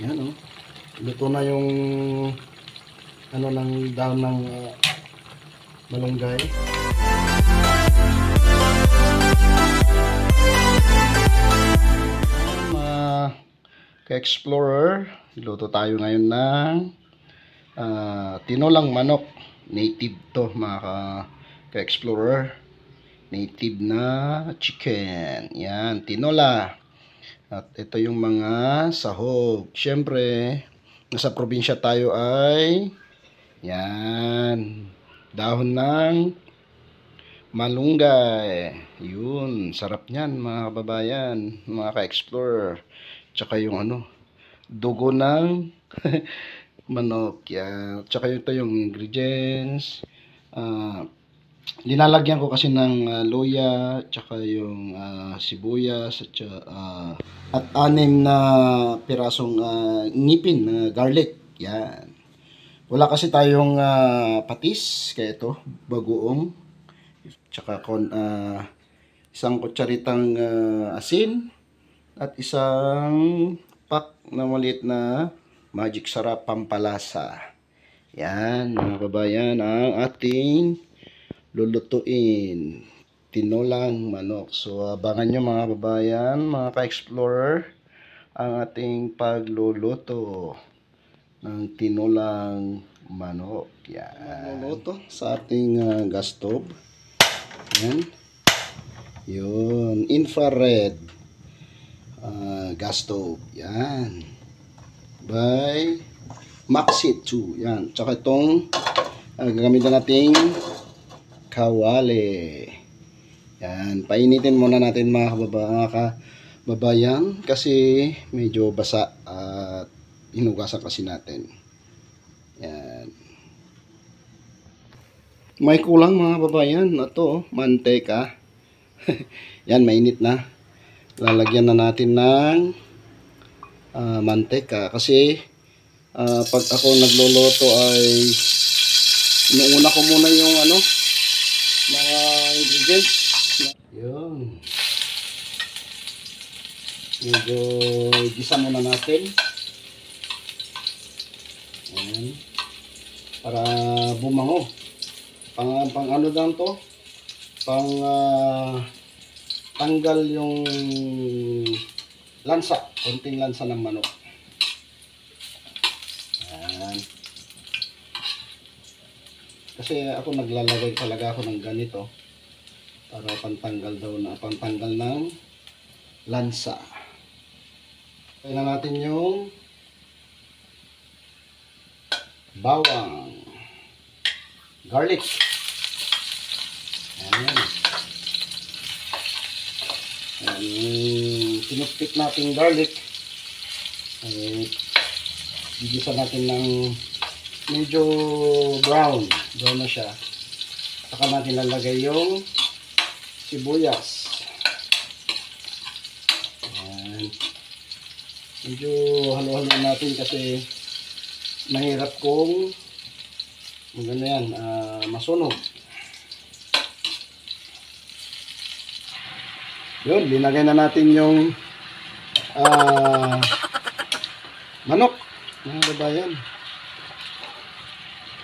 Yan o. Luto na yung ano ng dahon ng malunggay. Mga ka-explorer, luto tayo ngayon ng tinolang manok. Native to mga ka-explorer. Native na chicken. Yan, tinola. At ito yung mga sahog. Siyempre, nasa probinsya tayo ay yan, dahon ng malunggay. Yun, sarap niyan mga kababayan, mga ka-explorer. Tsaka yung dugo ng manok. Yan. Tsaka ito yung ingredients. Linalagyan ko kasi ng luya, tsaka yung sibuyas, at 6 na pirasong ngipin na garlic. Yan. Wala kasi tayong patis, kaya ito, bagoong. Tsaka isang kutsaritang asin, at isang pack na maliit na magic sarap pampalasa. Yan, mga kabayan, ang ating lulutuin, tinolang manok. So abangan nyo mga kabayan, mga ka-explorer, ang ating pagluluto ng tinolang manok. Yan, luluto sa ating gas stove. Yan, yun, infrared gas stove. Yan, by Maxit 2. Yan, tsaka itong gagamitan nating kawali. Yan, painitin muna natin mga kababayan kasi medyo basa at hinugasan kasi natin. Yan. May kulang mga kababayan. Ito, manteka. Yan, mainit na. Lalagyan na natin ng manteka kasi pag ako nagluluto ay inuuna ko muna yung mga ingredients. Yun. Medyo gisa muna natin. Ayan. Para bumango. Pang ano lang to? Tanggal yung lansa. Konting lansa ng manok. Ayan. Kasi ako naglalagay talaga ako ng ganito para pantanggal ng lansa. Kaya na natin yung bawang, garlic. Ayan. Ayan, yung tinupik natin garlic ay gigisa natin ng medyo brown na siya. Saka natin lalagay yung sibuyas. Ayan. Medyo halo-halo natin kasi mahirap kung masunog. Yun, linagay na natin yung manok, mga kababayan.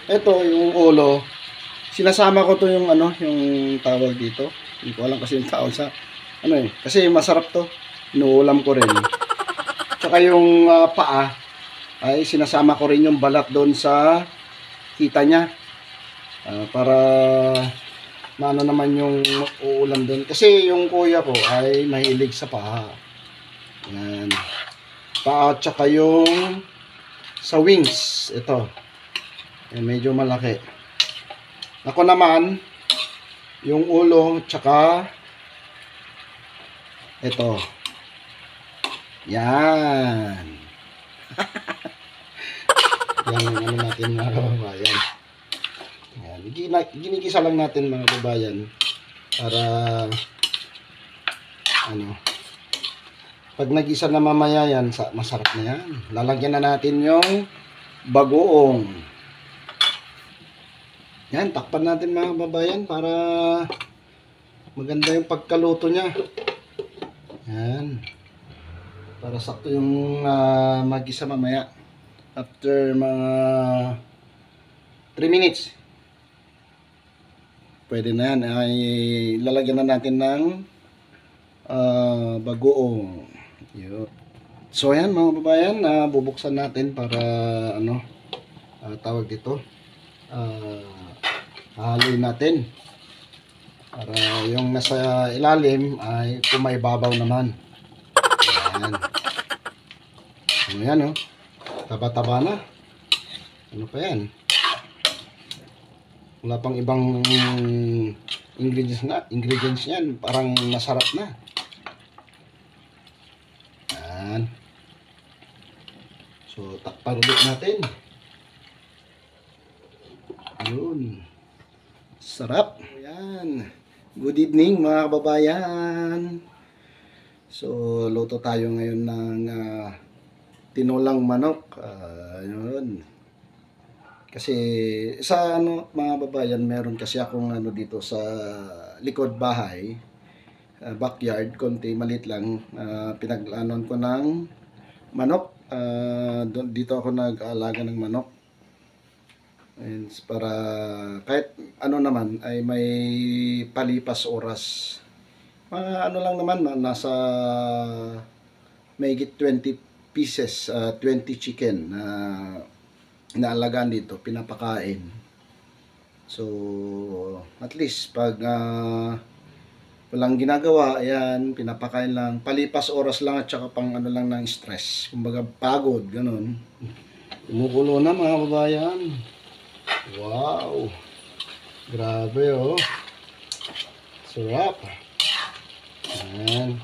Ito yung ulo. Sinasama ko to yung yung tawag dito. Hindi ko alam kasi yung tawag sa kasi masarap to. Inuulam ko rin. Tsaka yung paa ay sinasama ko rin yung balat doon sa kita niya. Para maano naman yung uulam doon. Kasi yung kuya ko ay mahilig sa paa. Yan. Paa tsaka yung sa wings. Ito. Medyo malaki. Ako naman, yung ulo, tsaka ito. Yan. Yan ang natin mga kababayan. Yan. Ginigisa lang natin mga kababayan para pag nagisa na mamaya yan, masarap na yan. Lalagyan na natin yung bagoong. Yan, takpan natin mga kababayan para maganda yung pagkaluto niya. Yan. Para sakto yung mag-isa mamaya. After mga 3 minutes. Pwede na yan. Ay lalagyan na natin ng bagoong. Yun. So ayan mga babayan, bubuksan natin para ano, tawag dito. Haluin natin. Para yung nasa ilalim ay pumaibabaw naman. Ayan. Ayan, oh. Taba-taba na. Ano pa yan? Wala pang ibang ingredients yan. Parang masarap na. Ayan. So, takpan ulit natin. Ayun. Sarap. Ayan. Good evening mga kababayan. So, luto tayo ngayon ng tinolang manok. Ayun. Kasi sa ano mga babayan, meron kasi akong ano dito sa likod bahay, backyard, konti maliit lang, pinaglanon ko ng manok. Dito ako nag-aalaga ng manok. And para kahit ano naman ay may palipas oras. Mga ano lang naman, nasa mahigit 20 pieces, 20 chicken na inaalagaan dito, pinapakain. So, at least pag walang ginagawa, ayan, pinapakain lang, palipas oras lang at saka pang ano lang ng stress. Kumbaga pagod, ganun. Kumukulo na mga babayan. Wow! Grabe oh. Sarap. Ayan.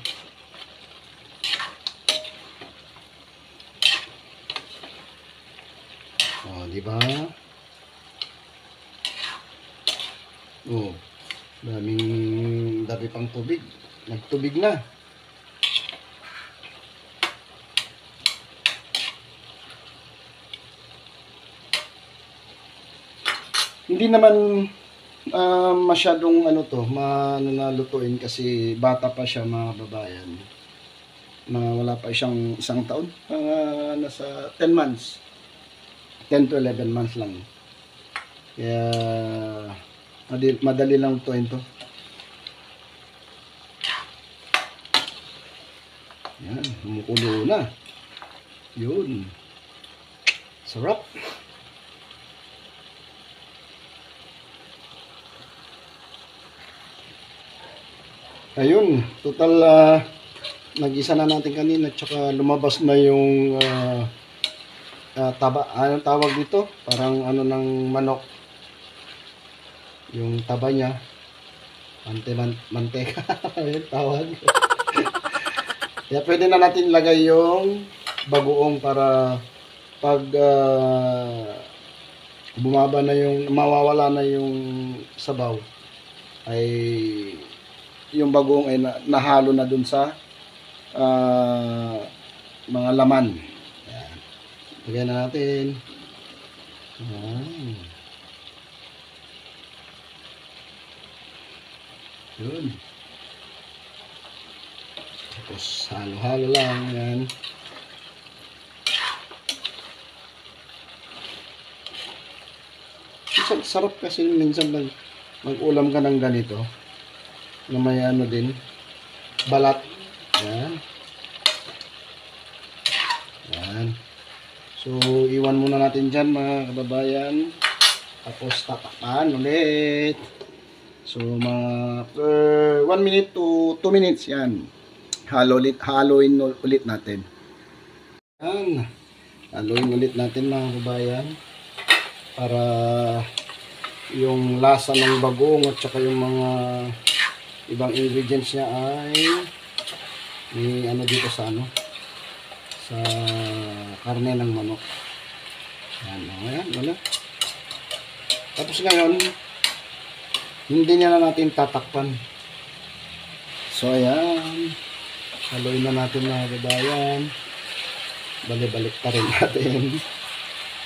Oh, di ba? Oh, dami pang tubig. Nagtubig na. Hindi naman masyadong ano to, nalutuin kasi bata pa siya mga babayan. Wala pa siyang isang taon. Nasa 10 months. 10 to 11 months lang. Kaya madali lang to ito. Yan, kumukulo na. Yun. Sarap. Ayun, total nag-isa na natin kanina tsaka lumabas na yung taba, anong tawag dito? Parang ano ng manok. Yung taba niya. Manteka. Ayun tawag. Kaya pwede na natin lagay yung bagoong para pag bumaba na yung, mawawala na yung sabaw, ay yung bagoong ay nahalo na dun sa mga laman. Ayan. Lagyan na natin. Ayan. Yun. Tapos halo-halo lang. Ayan. Sarap kasi minsan mag-ulam ka ng ganito na may ano din, balat. Ayan. Ayan. So, iwan muna natin dyan mga kababayan. Tapos tatakpan ulit. So, mga 1 minute to 2 minutes. Yan. Haloin ulit natin. Yan. Haloin ulit natin mga kababayan. Para yung lasa ng bagoong at saka yung mga ibang ingredients niya ay may ano dito sa ano, sa karne ng manok. Ayan, ayan, wala. Tapos ngayon, hindi niya na natin tatakpan. So ayan, haluin na natin mga kababayan. Balik pa rin natin.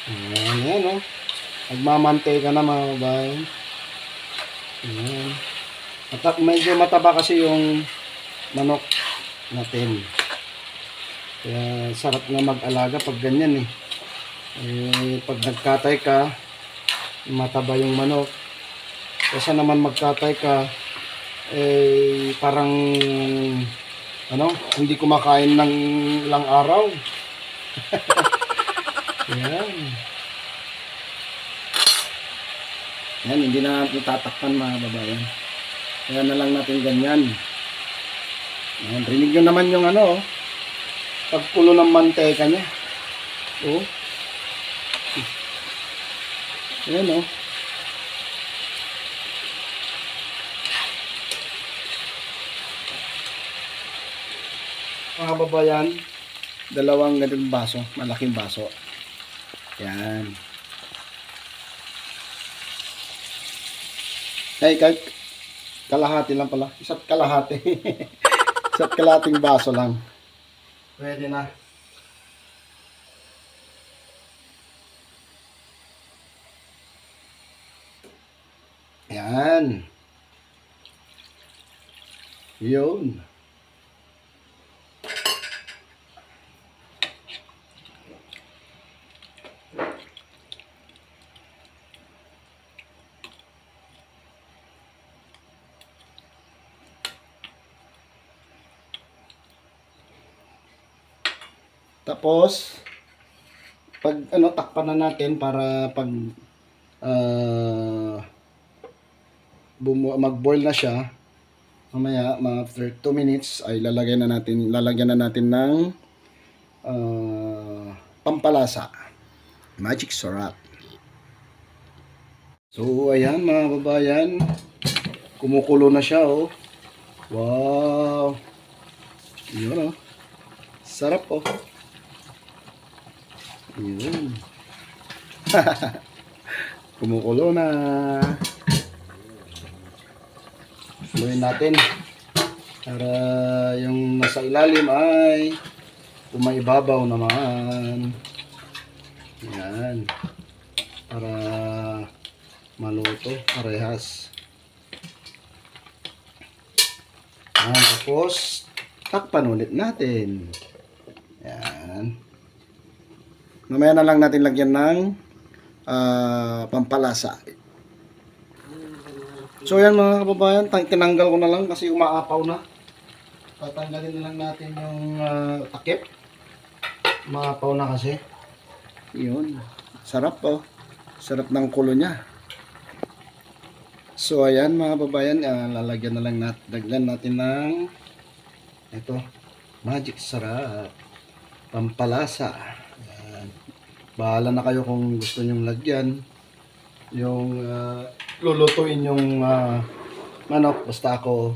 Ayan, ayan o. Magmamantay ka na mga kababayan. Ayan. Medyo mataba kasi yung manok natin. Kaya sarap nga mag-alaga pag ganyan eh. Pag nagkatay ka, mataba yung manok. Kasi naman magkatay ka, parang hindi kumakain ng ilang araw. Yan. Yan, hindi na natin tatakpan mga babayan. Kaya na lang natin ganyan. Yan, rinig nyo naman yung pagkulo ng manteka niya. Oh. Ayan oh. Mga babayan, dalawang ganitong baso, malaking baso. Yan. Kahit kalahati lang pala. Isa't kalahati. Isa't kalahating baso lang. Pwede na. Yan. Yun. Tapos, pag takpan na natin para pag mag-boil na siya, mamaya mga after 2 minutes ay lalagyan na natin ng pampalasa, magic sarap. So ayan mga babayan, kumukulo na siya oh. Wow. Yun oh. Sarap oh. Yun. Kumukulo na. Gawin natin para yung nasa ilalim ay umaibabaw naman. Yan. Para maluto parehas. Tapos takpan ulit natin. Yan. Mamaya na lang natin lagyan ng pampalasa. So yan mga kababayan, tinanggal ko na lang kasi umaapaw na. Tatanggalin na lang natin yung takip. Umaapaw na kasi. Yun. Sarap oh. Sarap ng kulo niya. So ayan mga kababayan, lalagyan na lang dagdan natin ng ito, magic sarap. Pampalasa. Ayan. Bahala na kayo kung gusto nyong lagyan yung lulutuin yung manok, basta ako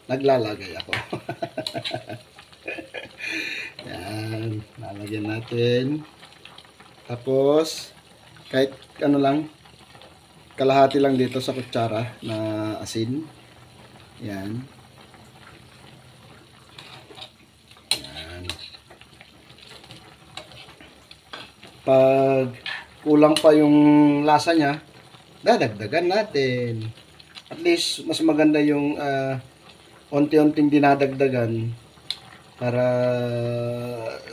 naglalagay ako. Yan, lalagyan natin. Tapos kahit lang, kalahati lang dito sa kutsara na asin. Yan. Pag kulang pa yung lasa niya, dadagdagan natin. At least mas maganda yung unti-unting dinadagdagan para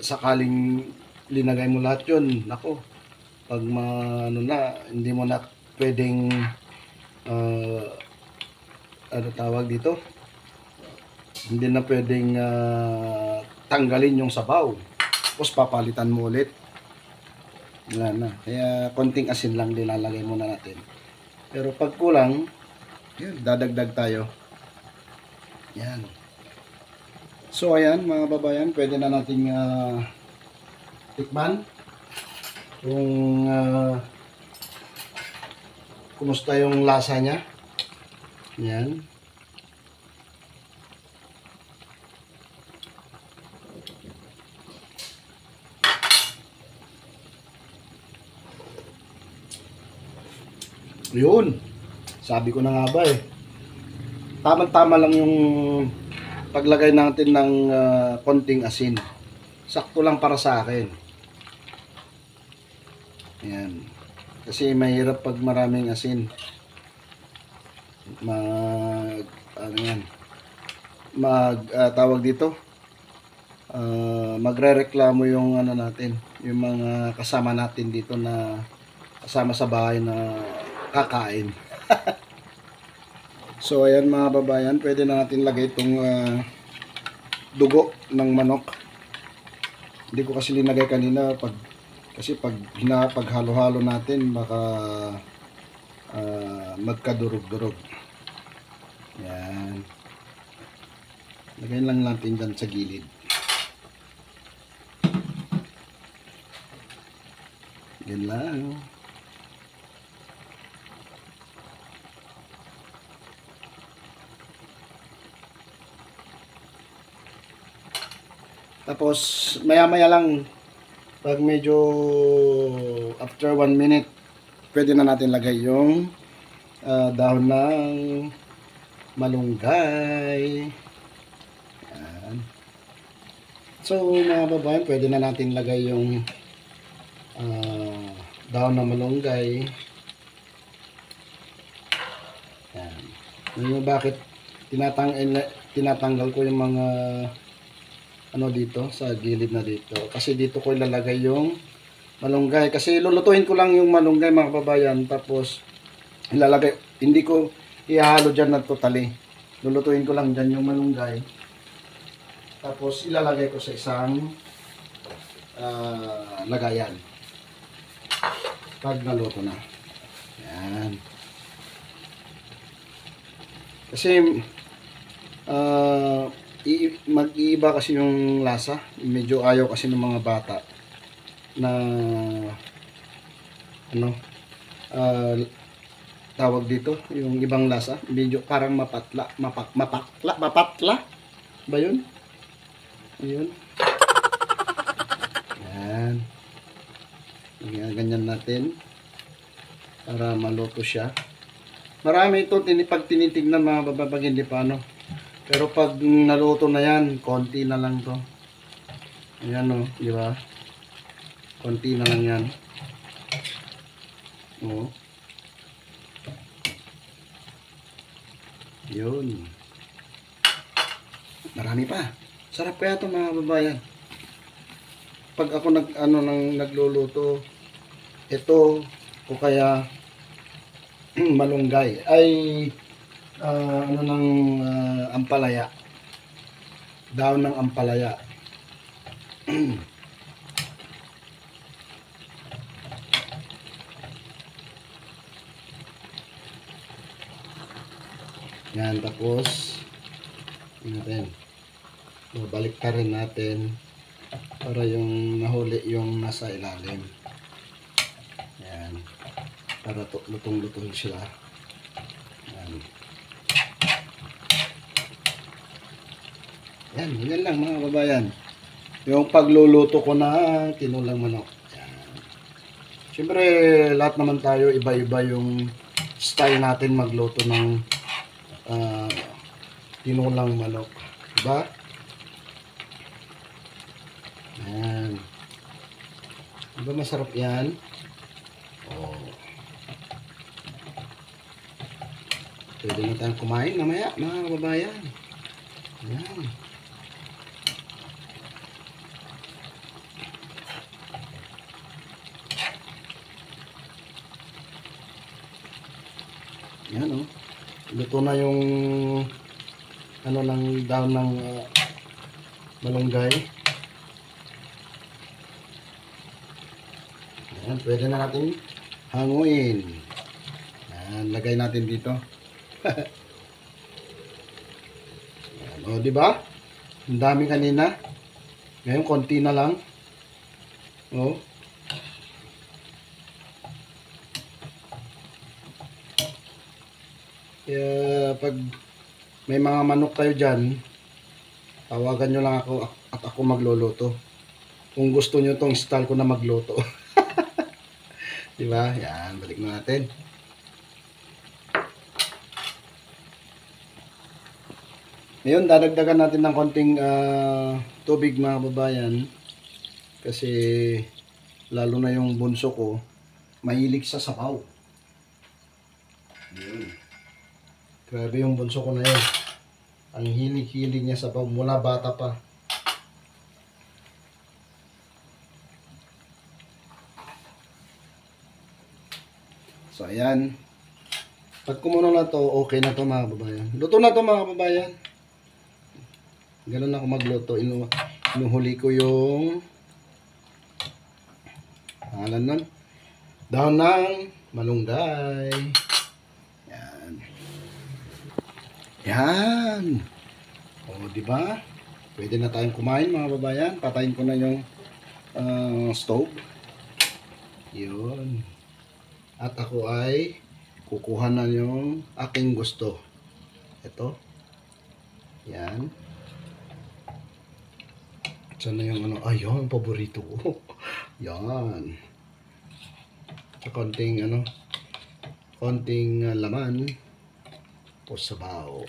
sakaling linagay mo lahat yun. Nako, pag hindi mo na pwedeng tawag dito, hindi na pwedeng tanggalin yung sabaw. Tapos papalitan mo ulit. Wala na. Kaya konting asin lang nilalagay muna natin. Pero pag kulang, yun, dadagdag tayo. Yan. So ayan mga babayan, pwede na nating tikman kung kumusta yung lasa niya. Yan. Yun. Sabi ko na nga ba eh. Tama-tama lang yung paglagay natin ng konting asin. Sakto lang para sa akin. Ayan. Kasi mahirap pag maraming asin. Tawag dito. magrereklamo yung ano natin, yung mga kasama natin dito na kasama sa bahay na kakain. So ayan mga babayan, pwede na natin lagay itong dugo ng manok. Hindi ko kasi linagay kanina kasi pag halo-halo natin baka magkadurog-durog. Yan. Lagay lang natin dyan sa gilid. Yan lang. Tapos maya-maya lang, pag medyo after 1 minute, pwede na natin lagay yung dahon ng malunggay. Yan. So mga babayan, pwede na natin lagay yung dahon ng malunggay. Yan. Yung bakit tinatanggal ko yung mga ano dito sa gilid na dito, kasi dito ko ilalagay yung malunggay, kasi lulutuin ko lang yung malunggay mga kababayan, tapos ilalagay, hindi ko ihalo dyan na totally, lulutuin ko lang dyan yung malunggay, tapos ilalagay ko sa isang lagayan pag naluto na. Yan. Kasi mag-iiba kasi yung lasa. Medyo ayaw kasi ng mga bata na ano tawag dito, yung ibang lasa, medyo parang mapatla ba yun? Ayun. Yan. Ganyan natin para maluto siya. Marami ito pag tinitignan mga bababag, hindi pa ano. Pero pag naluto na yan, konti na lang to. Ayan o, di ba? Konti na lang yan. O. Yun. Marami pa. Sarap kaya ito mga babayan. Pag ako nagluluto, ito o kaya malunggay ay ampalaya, daon ng ampalaya. Yan, tapos natin balik ka rin natin para yung nahuli yung nasa ilalim. Yan, para lutong-lutong sila. Yan. Yan, ganyan lang mga babayan. Yung pagluluto ko na tinulang manok. Yan. Siyempre, lahat naman tayo, iba-iba yung style natin magluto ng tinulang manok. Diba? Yan. Diba masarap yan? Oh. Pwede na tayong kumain mamaya, mga babayan. Yan. Yan o. Luto na yung ano ng daon ng malunggay. Yan, pwede na natin hanguin. Yan, lagay natin dito. Yan, o, di ba? Ang dami kanina. Ngayon konti na lang. O. Kaya pag may mga manok kayo dyan, tawagan nyo lang ako at ako magluluto. Kung gusto nyo tong style ko na magluto. Diba? Yan, balik na natin. Ngayon, dadagdagan natin ng konting tubig mga babayan. Kasi lalo na yung bunso ko, mahilig sa sabaw. Yun. Grabe yung bunso ko na yun. Ang hilig-hilig niya sa sabaw mula bata pa. So, ayan. Pag kumulo na to, okay na to mga kababayan. Luto na to mga kababayan. Ganun ako magluto. Inuhuli ko yung pangalan nun. Daon ng malunggay. Yan. Yan. O, diba? Pwede na tayong kumain mga kababayan. Patayin ko na yung stove. Yun. At ako ay kukuha na yung aking gusto. Ito. Yan. Sana yung ano. Ayun, paborito ko. Yan. Sa konting konting laman o sabaw.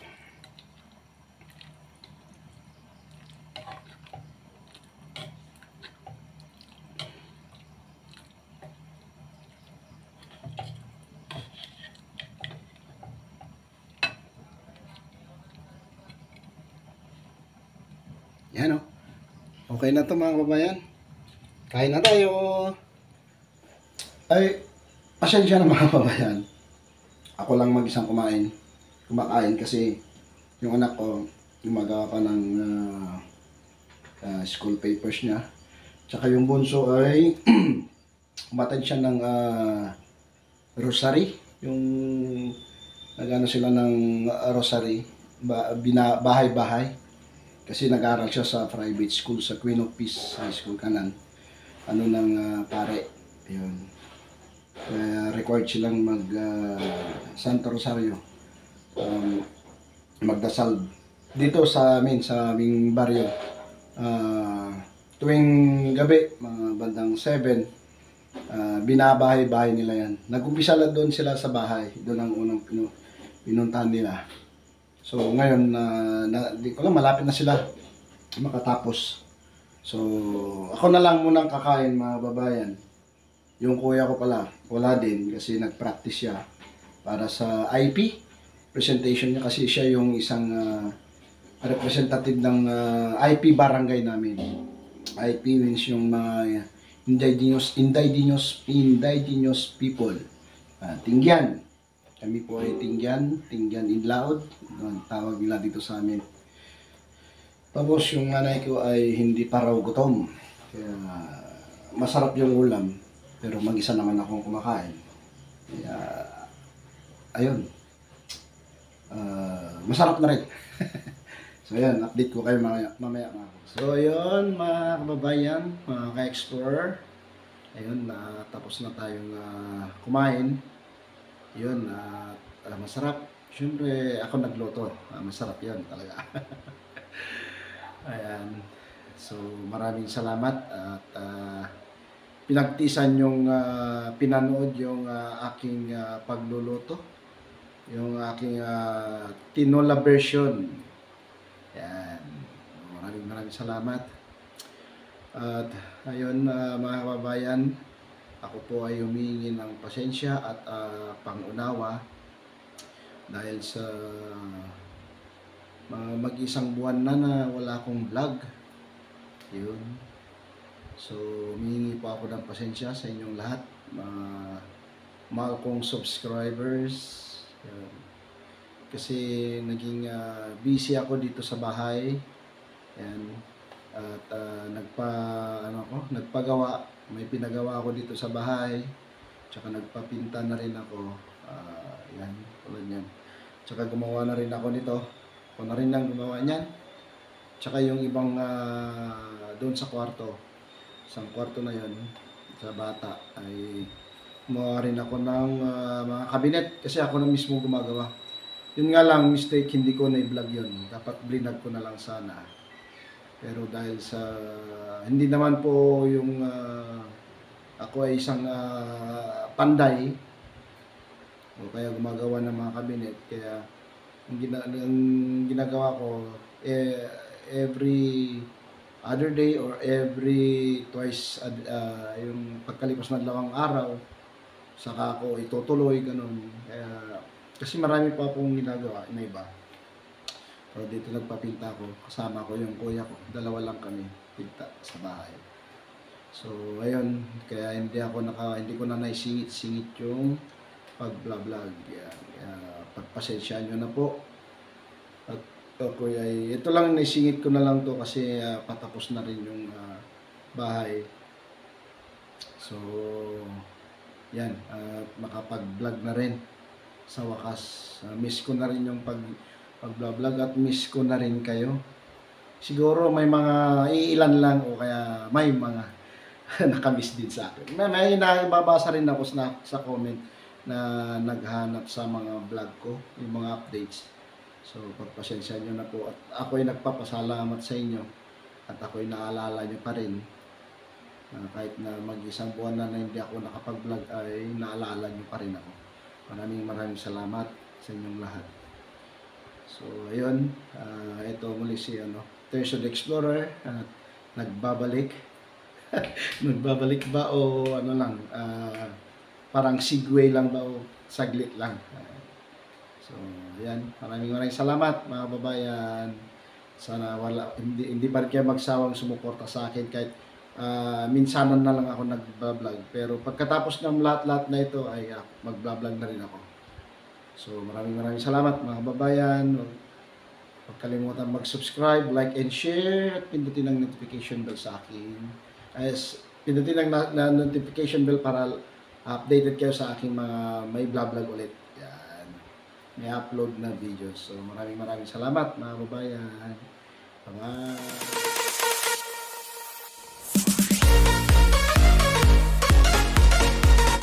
Yan o. Okay na to mga kababayan. Kain na tayo. Ay, pasensya na mga kababayan. Ako lang mag-isang kumakain kasi yung anak ko gumagawa pa ng school papers niya. Tsaka yung bunso ay umatid siya ng rosary. Yung nagano sila ng rosary, bahay-bahay. Kasi nag-aral siya sa private school sa Queen of Peace High School kanan. Ano ng pare. Ayun. Required silang mag Santo Rosario. Magdasal dito sa aming baryo. Tuwing gabi, mga bandang 7, binabahay-bahay nila yan. Nag-umpisa lang doon sila sa bahay. Doon ang unang pinuntahan nila. So ngayon, di ko lang, malapit na sila makatapos. So ako na lang munang kakain mga babayan. Yung kuya ko pala, wala din kasi nag-practice siya para sa IP presentation niya kasi siya yung isang representative ng IP barangay namin. IP means yung mga indigenous people. Tingyan. Kami po ay Tingyan Idlaod, ang tawag nila dito sa amin. Tapos yung nanay ko ay hindi pa raw gutom. Kaya masarap yung ulam, pero mag-isa naman akong kumakain. Kaya ayun. Masarap na rin. So ayan, update ko kayo mamaya mga kababayan. So ayun mga kababayan, mga ka-explorer. Ayun, tapos na tayong kumain. Yun, masarap. Siyempre, ako nagluto. Masarap yan talaga. Ayan. So, maraming salamat at pinagtisan yung pinanood yung aking pagluluto. Yung aking tinola version. Ayan. Maraming salamat. At ayun, mga kababayan, ako po ay humingi ng pasensya at pangunawa dahil sa mag-isang buwan na wala akong vlog. Yun. So, humingi po ako ng pasensya sa inyong lahat. Mahal kong subscribers. Yun. Kasi naging busy ako dito sa bahay. Yan. At nagpagawa. May pinagawa ako dito sa bahay. Tsaka nagpapinta na rin ako. Yan, tulad yan. Tsaka gumawa na rin ako nito. Ako na rin ang gumawa niyan. Tsaka yung ibang doon sa kwarto. Isang kwarto na yon sa bata ay gumawa rin ako ng mga kabinet. Kasi ako na mismo gumagawa. Yun nga lang, mistake, hindi ko na-vlog yun. Dapat blinag ko na lang sana. Pero dahil sa hindi naman po yung ako ay isang panday o kaya gumagawa ng mga kabinet, kaya ang ginagawa ko every other day or every twice yung pagkalipas ng 2 araw saka ako itutuloy ganun. Kaya kasi marami pa akong ginagawa na iba. So, dito nagpapinta ko, kasama ko yung kuya ko. 2 lang kami, pinta sa bahay. So, ayun, kaya hindi ko na naisingit-singit yung pag-vlog. Yan. Pagpasensyaan nyo na po. At ako ay, ito lang, naisingit ko na lang to kasi patapos na rin yung bahay. So, yan, makapag-vlog na rin sa wakas. Miss ko na rin yung pag-vlog at miss ko na rin kayo. Siguro may mga iilan lang o kaya may mga nakamiss din sa akin. May nababasa rin ako sa comment na naghanap sa mga vlog ko, yung mga updates. So, pagpasensya nyo na po. At ako'y nagpapasalamat sa inyo. At ako'y naalala nyo pa rin. Kahit na mag-isang buwan na hindi ako nakapag-vlog ay naalala nyo pa rin ako. Maraming salamat sa inyong lahat. So, ayun. Ito muli si Tercio the Explorer. Nagbabalik. Nagbabalik ba o ano lang? Parang segue lang ba o saglit lang? So, yan. Maraming salamat mga kababayan. Sana hindi pa rin kayo magsawang sumuporta sa akin kahit minsanan na lang ako nag-vlog. Pero pagkatapos ng lahat-lahat na ito ay mag-vlog na rin ako. So, maraming salamat mga kababayan. Huwag kalimutan mag-subscribe, like, and share. At pindutin ang notification bell sa akin. Pindutin ang notification bell para updated kayo sa aking mga may vlog ulit. May upload na videos. So maraming salamat mga kababayan. Bye-bye.